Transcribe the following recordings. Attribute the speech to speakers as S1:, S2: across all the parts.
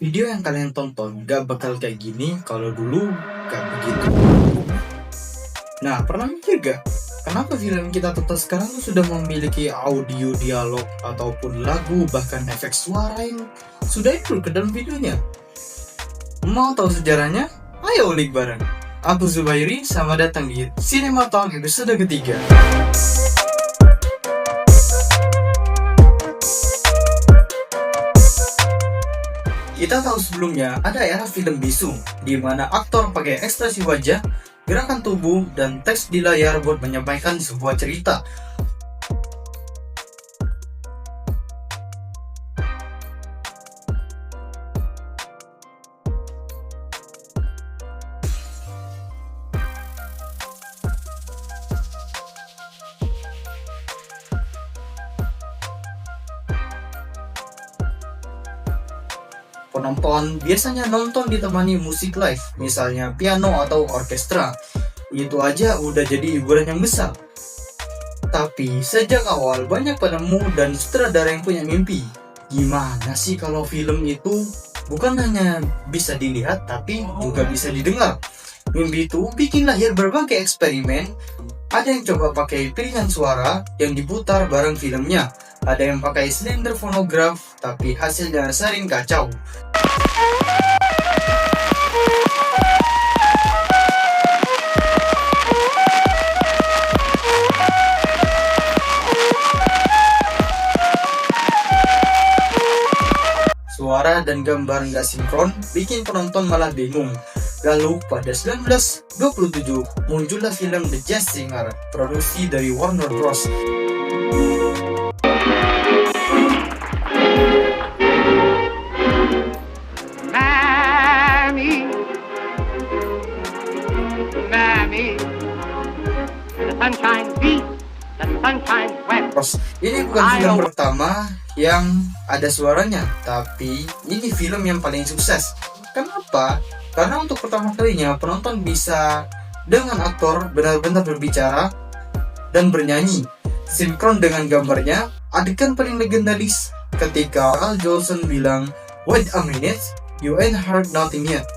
S1: Video yang kalian tonton gak bakal kayak gini kalau dulu gak begitu. Nah, pernah mikir gak? Kenapa film kita tonton sekarang tuh sudah memiliki audio, dialog, ataupun lagu, bahkan efek suara yang sudah include ke dalam videonya? Mau tahu sejarahnya? Ayo ulik bareng. Aku Zubairi, selamat datang di Cinema Talk episode ketiga. Kita tahu sebelumnya ada era film bisu, di mana aktor pakai ekspresi wajah, gerakan tubuh, dan teks di layar buat menyampaikan sebuah cerita. Penonton biasanya nonton ditemani musik live, misalnya piano atau orkestra. Itu aja udah jadi hiburan yang besar. Tapi sejak awal banyak penemu dan sutradara yang punya mimpi. Gimana sih kalau film itu bukan hanya bisa dilihat tapi juga bisa didengar? Mimpi itu bikin lahir berbagai eksperimen. Ada yang coba pakai pilihan suara yang diputar bareng filmnya. Ada yang pakai silinder fonograf, tapi hasilnya sering kacau. Suara dan gambar nggak sinkron bikin penonton malah bingung. Lalu pada 1927 muncullah film The Jazz Singer, produksi dari Warner Bros. Ini bukan film pertama yang ada suaranya, tapi ini film yang paling sukses. Kenapa? Karena untuk pertama kalinya penonton bisa dengan aktor benar-benar berbicara dan bernyanyi sinkron dengan gambarnya. Adegan paling legendaris ketika Al Jolson bilang, "Wait a minute, you ain't heard nothing yet."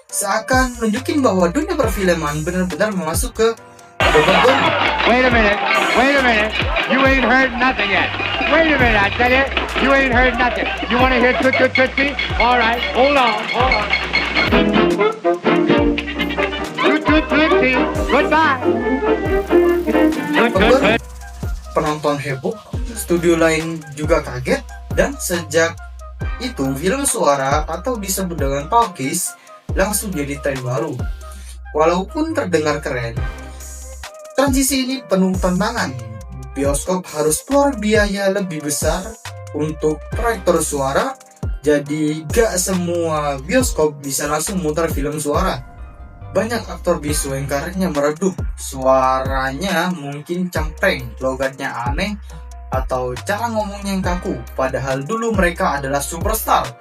S1: Seakan nunjukin bahwa dunia perfilman benar-benar masuk ke babak baru.
S2: Wait a minute, you ain't heard nothing yet. Wait a minute, I tell you ain't heard nothing. You want to hear Toot Toot Tootsie? All right, hold on. Toot Toot Tootsie, goodbye. Toot Toot Toot.
S1: Penonton heboh, studio lain juga kaget, dan sejak itu film suara atau disebut dengan talkies langsung jadi tren baru. Walaupun terdengar keren, transisi ini penuh tantangan. Bioskop harus keluar biaya lebih besar untuk proyektor suara, jadi gak semua bioskop bisa langsung mutar film suara. Banyak aktor bisu yang karirnya meredup, suaranya mungkin cempreng, logatnya aneh, atau cara ngomongnya yang kaku, padahal dulu mereka adalah superstar.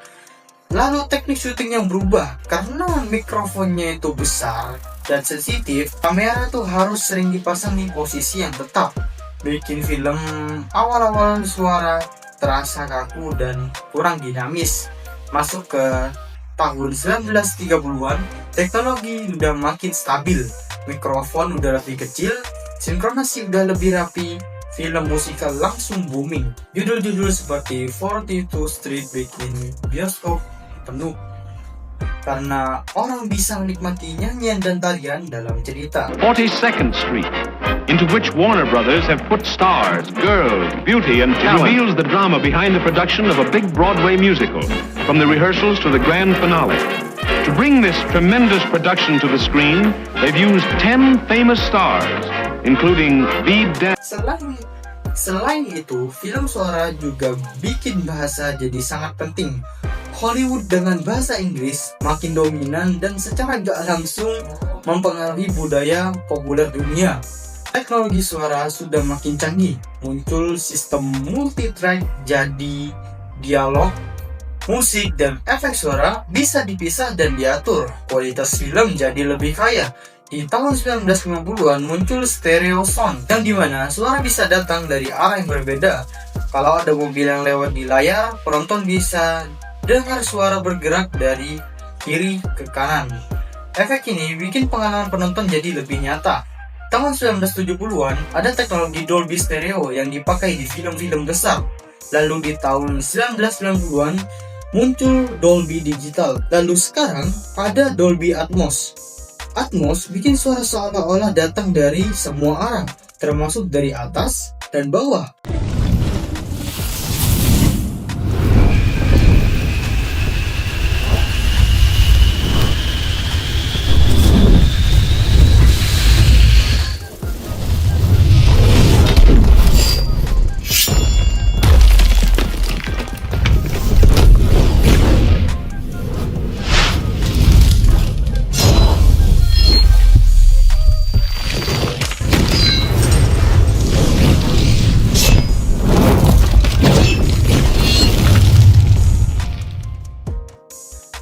S1: Lalu teknik syuting yang berubah, karena mikrofonnya itu besar dan sensitif, kamera tuh harus sering dipasang di posisi yang tetap, bikin film awal-awal suara terasa kaku dan kurang dinamis. Masuk ke tahun 1930-an, teknologi udah makin stabil, mikrofon udah lebih kecil, sinkronasi udah lebih rapi, film musikal langsung booming. Judul-judul seperti 42 Street bikin bioskop penuh karena orang bisa menikmati nyanyian dan tarian dalam cerita.
S3: 42nd Street, into which Warner Brothers have put stars, girls, beauty, and talent. It reveals the drama behind the production of a big Broadway musical, from the rehearsals to the grand finale. To bring this tremendous production to the screen, they've used 10 famous stars, including Veed Dan.
S1: Selain itu, film suara juga bikin bahasa jadi sangat penting. Hollywood dengan bahasa Inggris makin dominan dan secara gak langsung mempengaruhi budaya populer dunia. Teknologi suara sudah makin canggih, muncul sistem multitrack, jadi dialog, musik, dan efek suara bisa dipisah dan diatur. Kualitas film jadi lebih kaya. Di tahun 1950-an muncul stereo sound, yang dimana suara bisa datang dari arah yang berbeda. Kalau ada mobil yang lewat di layar, penonton bisa dengar suara bergerak dari kiri ke kanan. Efek ini bikin pengalaman penonton jadi lebih nyata. Tahun 1970-an, ada teknologi Dolby Stereo yang dipakai di film-film besar. Lalu di tahun 1990-an, muncul Dolby Digital. Lalu sekarang, ada Dolby Atmos. Atmos bikin suara seolah-olah datang dari semua arah, termasuk dari atas dan bawah.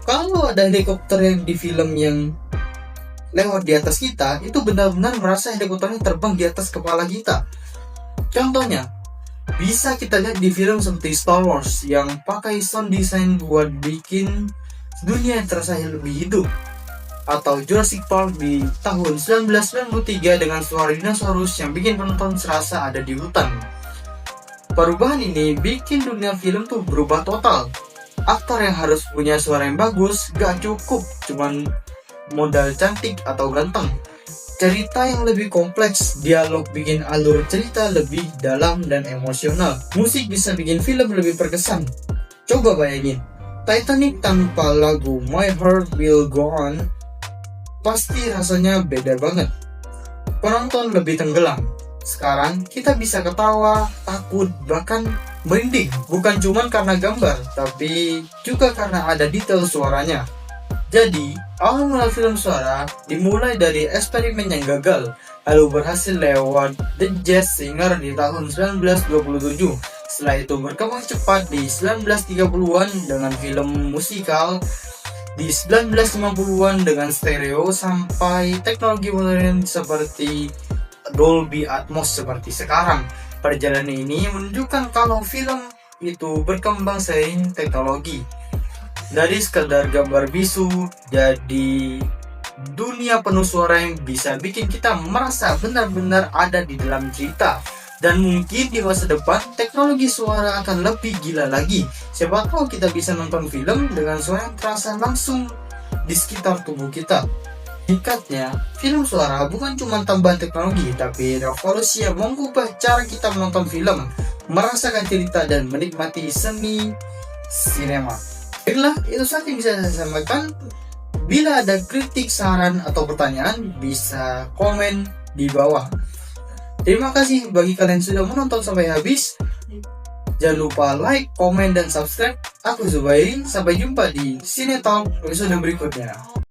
S1: Kalau ada helikopter yang di film yang lewat di atas kita, itu benar-benar merasa helikopternya terbang di atas kepala kita. Contohnya, bisa kita lihat di film seperti Star Wars yang pakai sound design buat bikin dunia yang terasa lebih hidup. Atau Jurassic Park di tahun 1993 dengan suara dinosaurus yang bikin penonton serasa ada di hutan. Perubahan ini bikin dunia film tuh berubah total. Aktor yang harus punya suara yang bagus gak cukup cuman modal cantik atau ganteng. Cerita yang lebih kompleks, dialog bikin alur cerita lebih dalam dan emosional. Musik bisa bikin film lebih berkesan. Coba bayangin, Titanic tanpa lagu My Heart Will Go On, pasti rasanya beda banget. Penonton lebih tenggelam. Sekarang kita bisa ketawa, takut, bahkan merinding. Bukan cuma karena gambar, tapi juga karena ada detail suaranya. Jadi, awal mula film suara dimulai dari eksperimen yang gagal, lalu berhasil lewat The Jazz Singer di tahun 1927. Setelah itu berkembang cepat di 1930-an dengan film musikal, di 1950-an dengan stereo, sampai teknologi modern seperti Dolby Atmos seperti sekarang. Perjalanan ini menunjukkan kalau film itu berkembang seiring teknologi. Dari sekedar gambar bisu, jadi dunia penuh suara yang bisa bikin kita merasa benar-benar ada di dalam cerita. Dan mungkin di masa depan teknologi suara akan lebih gila lagi. Siapa tahu kita bisa nonton film dengan suara yang terasa langsung di sekitar tubuh kita. Singkatnya, film suara bukan cuma tambahan teknologi, tapi revolusi yang mengubah cara kita menonton film, merasakan cerita, dan menikmati seni sinema. Baiklah, itu saja yang bisa saya sampaikan. Bila ada kritik, saran, atau pertanyaan, bisa komen di bawah. Terima kasih bagi kalian yang sudah menonton sampai habis. Jangan lupa like, komen, dan subscribe. Aku Zubairin, sampai jumpa di Cinetalk episode berikutnya.